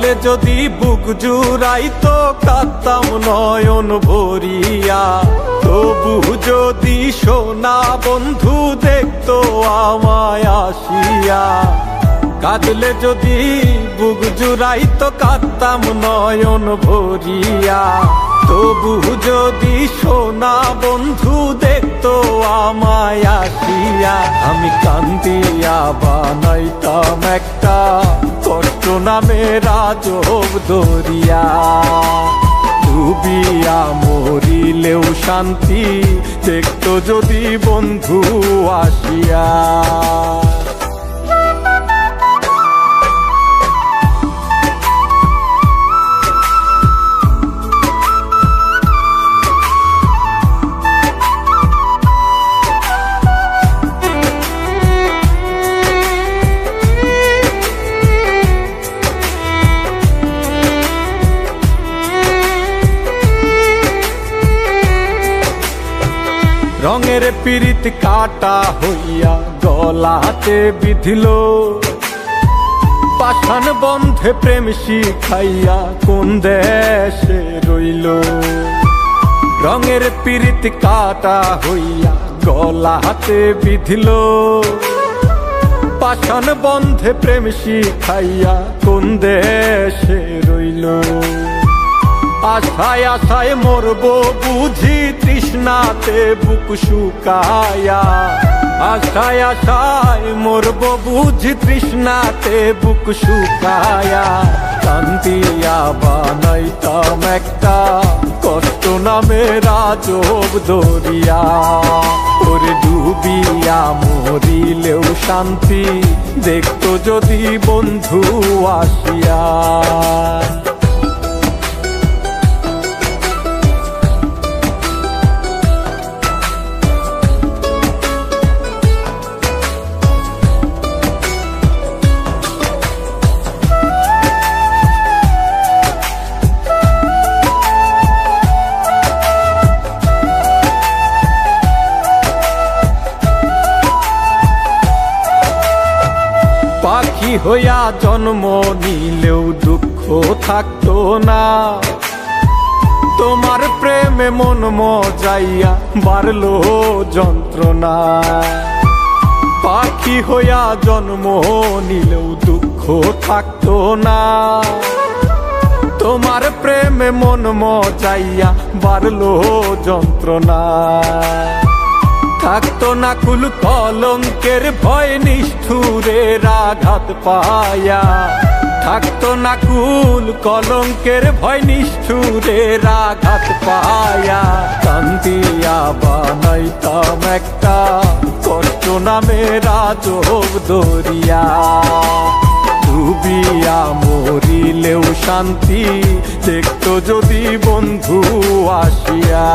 কাঁদলে যদি বুক জুড়াইতো কাঁদতাম নয়ন ভরিয়া, তবু যদি সোনা বন্ধু দেখতো আমায় আসিয়া। কাঁদলে যদি বুক জুড়াইতো কাঁদতাম নয়ন ভরিয়া, তবু যদি সোনা বন্ধু দেখতো আমায় আসিয়া। আমি কান্দিয়া বানাইতাম একটা কষ্ট নামের আজব দরিয়া, ডুবিয়া মরিলেও শান্তি দেখতো যদি বন্ধু আসিয়া। রঙের পীড়িত কাটা হইয়া গলাতে বিধিল, পাষাণ বন্ধে প্রেম শিখাইয়া কোন দেশে রইল। রঙের পীড়িত কাটা হইয়া গলাতে বিধিল, পাষাণ বন্ধে প্রেম শিখাইয়া কোন দেশে রইল। আশায় আশায় মরবো বুঝি তৃষ্ণাতে বুক শুকায়া, আশায় আশায় মরবো বুঝি তৃষ্ণাতে বুক শুকায়া। কান্দিয়া বানাইতাম একটা কষ্ট নামের আজব দরিয়া, ওরে ডুবিয়া মরিলেও শান্তি দেখতো যদি বন্ধু আসিয়া। পাখি হইয়া জন্ম নিলেও দুঃখ থাকতো না, তোমার প্রেমে মন মজাইয়া বাড়লো যন্ত্রণা। পাখি হইয়া জন্ম নিলেও দুঃখ থাকতো না, তোমার প্রেমে মন মজাইয়া বাড়লো যন্ত্রণা। থাকতো না কুল কলঙ্কের ভয় নিষ্ঠুরের আঘাত পায়া, থাকতো না কুল কলঙ্কের ভয় নিষ্ঠুরের আঘাত পায়া। কান্দিয়া বানাইতাম একটা কষ্ট নামের আজব দরিয়া, ডুবিয়া মরিলেও শান্তি দেখতো যদি বন্ধু আসিয়া।